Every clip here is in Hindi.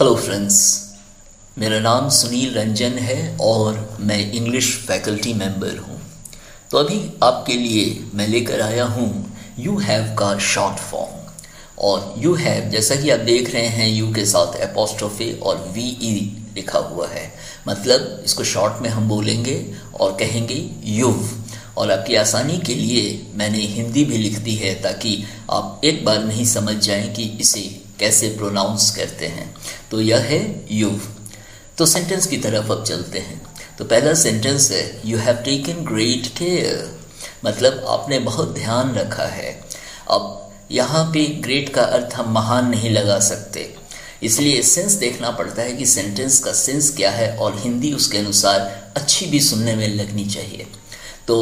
हेलो फ्रेंड्स, मेरा नाम सुनील रंजन है और मैं इंग्लिश फैकल्टी मेंबर हूँ। तो अभी आपके लिए मैं लेकर आया हूँ यू हैव का शॉर्ट फॉर्म। और यू हैव, जैसा कि आप देख रहे हैं, यू के साथ एपोस्ट्रोफे और वी ई लिखा हुआ है। मतलब इसको शॉर्ट में हम बोलेंगे और कहेंगे युव। और आपकी आसानी के लिए मैंने हिंदी भी लिख दी है ताकि आप एक बार नहीं समझ जाएं कि इसे कैसे प्रोनाउंस करते हैं। तो यह है युव। तो सेंटेंस की तरफ अब चलते हैं। तो पहला सेंटेंस है you have taken great care, मतलब आपने बहुत ध्यान रखा है। अब यहाँ पे ग्रेट का अर्थ हम महान नहीं लगा सकते, इसलिए सेंस देखना पड़ता है कि सेंटेंस का सेंस क्या है और हिंदी उसके अनुसार अच्छी भी सुनने में लगनी चाहिए। तो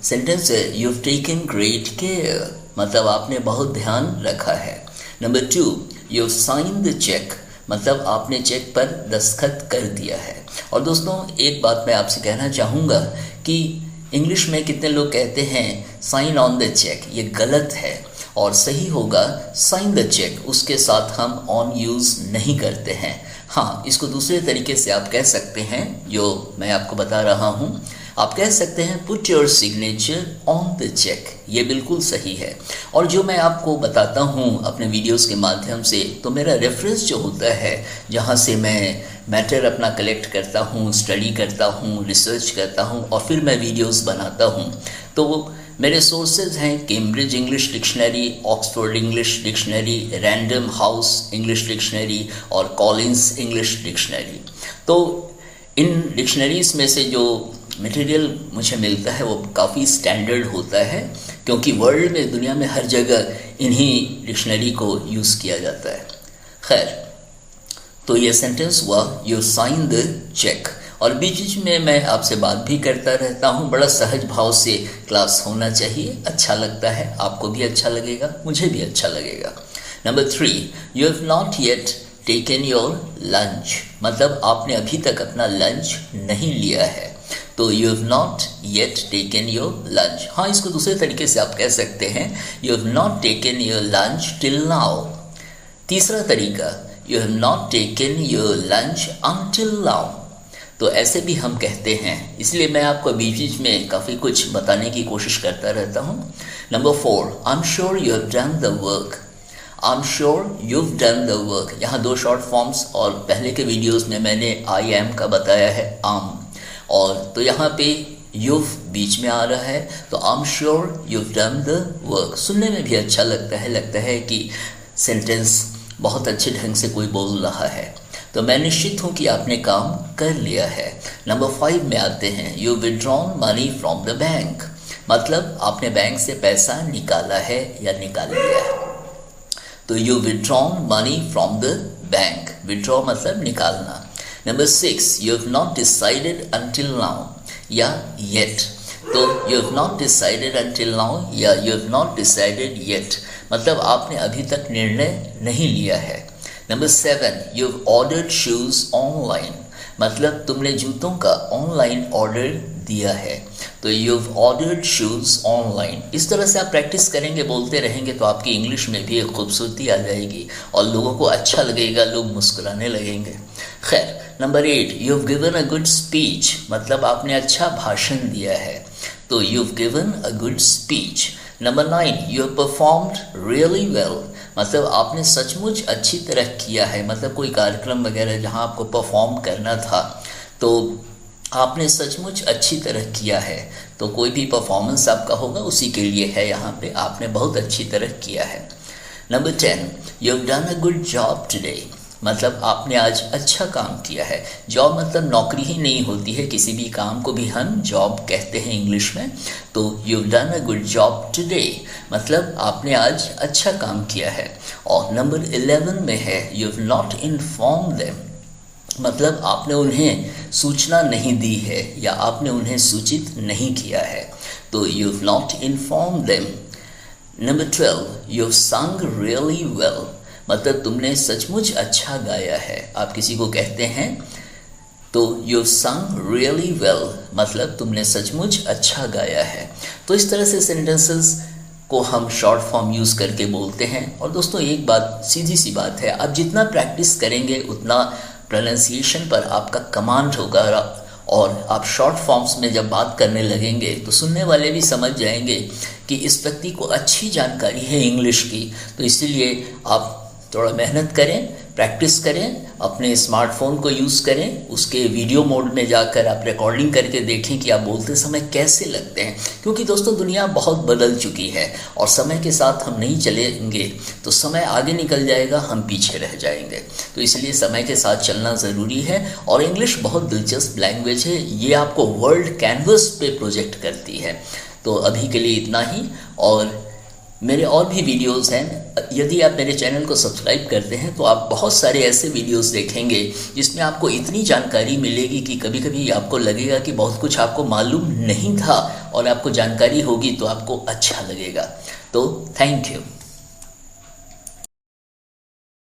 सेंटेंस है you have taken great care, मतलब आपने बहुत ध्यान रखा है। Number 2, you have sign the cheque, मतलब आपने चेक पर दस्तखत कर दिया है। और दोस्तों, एक बात मैं आपसे कहना चाहूँगा कि इंग्लिश में कितने लोग कहते हैं साइन ऑन द चेक, ये गलत है और सही होगा साइन द चेक। उसके साथ हम ऑन यूज़ नहीं करते हैं। हाँ, इसको दूसरे तरीके से आप कह सकते हैं जो मैं आपको बता रहा हूँ। आप कह सकते हैं put your signature on the cheque, ये बिल्कुल सही है। और जो मैं आपको बताता हूँ अपने वीडियोस के माध्यम से, तो मेरा रेफरेंस जो होता है, जहाँ से मैं मैटर अपना कलेक्ट करता हूँ, स्टडी करता हूँ, रिसर्च करता हूँ और फिर मैं वीडियोस बनाता हूँ, तो मेरे सोर्सेज हैं Cambridge English dictionary, Oxford English dictionary, random house English dictionary और कॉलिंस इंग्लिश डिक्शनरी। तो इन डिक्शनरीज में से जो मटेरियल मुझे मिलता है वो काफ़ी स्टैंडर्ड होता है, क्योंकि वर्ल्ड में, दुनिया में हर जगह इन्हीं डिक्शनरी को यूज़ किया जाता है। खैर, तो ये सेंटेंस हुआ यू साइन द चेक। और बीच बीच में मैं आपसे बात भी करता रहता हूँ। बड़ा सहज भाव से क्लास होना चाहिए, अच्छा लगता है, आपको भी अच्छा लगेगा, मुझे भी अच्छा लगेगा। Number 3, you have not yet taken your lunch, मतलब आपने अभी तक अपना लंच नहीं लिया है। तो you have not yet taken your lunch. हाँ, इसको दूसरे तरीके से आप कह सकते हैं you have not taken your lunch till now. तीसरा तरीका, you have not taken your lunch until now. तो ऐसे भी हम कहते हैं, इसलिए मैं आपको बीच बीच में काफ़ी कुछ बताने की कोशिश करता रहता हूँ। Number 4, I am sure you have done the work. I am sure you have done the work. यहाँ दो शॉर्ट फॉर्म्स, और पहले के वीडियोस में मैंने आई एम का बताया है आम, और तो यहाँ पे you've बीच में आ रहा है। तो I am sure you've done the work सुनने में भी अच्छा लगता है कि सेंटेंस बहुत अच्छे ढंग से कोई बोल रहा है। तो मैं निश्चित हूँ कि आपने काम कर लिया है। नंबर 5 में आते हैं you withdrawn money from the bank, मतलब आपने बैंक से पैसा निकाला है या निकाल लिया है। तो you withdrawn money from the bank, withdraw मतलब निकालना। Number 6, you have not decided until now या येट। तो you have not decided until now या you have not decided yet, मतलब आपने अभी तक निर्णय नहीं लिया है। Number 7, you have ordered shoes online, मतलब तुमने जूतों का ऑनलाइन ऑर्डर दिया है। तो you have ordered shoes online. इस तरह से आप प्रैक्टिस करेंगे, बोलते रहेंगे, तो आपकी इंग्लिश में भी एक खूबसूरती आ जाएगी और लोगों को अच्छा लगेगा, लोग मुस्कुराने लगेंगे। खैर, number 8, you have given a good speech, मतलब आपने अच्छा भाषण दिया है। तो you have given a good speech. Number 9, you have performed really well, मतलब आपने सचमुच अच्छी तरह किया है। मतलब कोई कार्यक्रम वगैरह जहाँ आपको परफॉर्म करना था, तो आपने सचमुच अच्छी तरह किया है। तो कोई भी परफॉर्मेंस आपका होगा उसी के लिए है, यहाँ पे आपने बहुत अच्छी तरह किया है। Number 10, you have done a good job today, मतलब आपने आज अच्छा काम किया है। जॉब मतलब नौकरी ही नहीं होती है, किसी भी काम को भी हम जॉब कहते हैं इंग्लिश में। तो you have done a good job today, मतलब आपने आज अच्छा काम किया है। और नंबर 11 में है you have not inform them, मतलब आपने उन्हें सूचना नहीं दी है या आपने उन्हें सूचित नहीं किया है। तो you have not inform them. Number 12, you have संग रियली वेल, मतलब तुमने सचमुच अच्छा गाया है। आप किसी को कहते हैं तो यू संग रियली वेल, मतलब तुमने सचमुच अच्छा गाया है। तो इस तरह से सेंटेंसेस को हम शॉर्ट फॉर्म यूज़ करके बोलते हैं। और दोस्तों एक बात, सीधी सी बात है, आप जितना प्रैक्टिस करेंगे उतना प्रोनाउंसिएशन पर आपका कमांड होगा, और आप शॉर्ट फॉर्म्स में जब बात करने लगेंगे तो सुनने वाले भी समझ जाएंगे कि इस व्यक्ति को अच्छी जानकारी है इंग्लिश की। तो इसीलिए आप थोड़ा मेहनत करें, प्रैक्टिस करें, अपने स्मार्टफोन को यूज़ करें, उसके वीडियो मोड में जाकर आप रिकॉर्डिंग करके देखें कि आप बोलते समय कैसे लगते हैं। क्योंकि दोस्तों दुनिया बहुत बदल चुकी है और समय के साथ हम नहीं चलेंगे तो समय आगे निकल जाएगा, हम पीछे रह जाएंगे। तो इसलिए समय के साथ चलना ज़रूरी है। और इंग्लिश बहुत दिलचस्प लैंग्वेज है, ये आपको वर्ल्ड कैनवस पे प्रोजेक्ट करती है। तो अभी के लिए इतना ही, और मेरे और भी वीडियोस हैं। यदि आप मेरे चैनल को सब्सक्राइब करते हैं तो आप बहुत सारे ऐसे वीडियोस देखेंगे जिसमें आपको इतनी जानकारी मिलेगी कि कभी कभी आपको लगेगा कि बहुत कुछ आपको मालूम नहीं था, और आपको जानकारी होगी तो आपको अच्छा लगेगा। तो थैंक यू।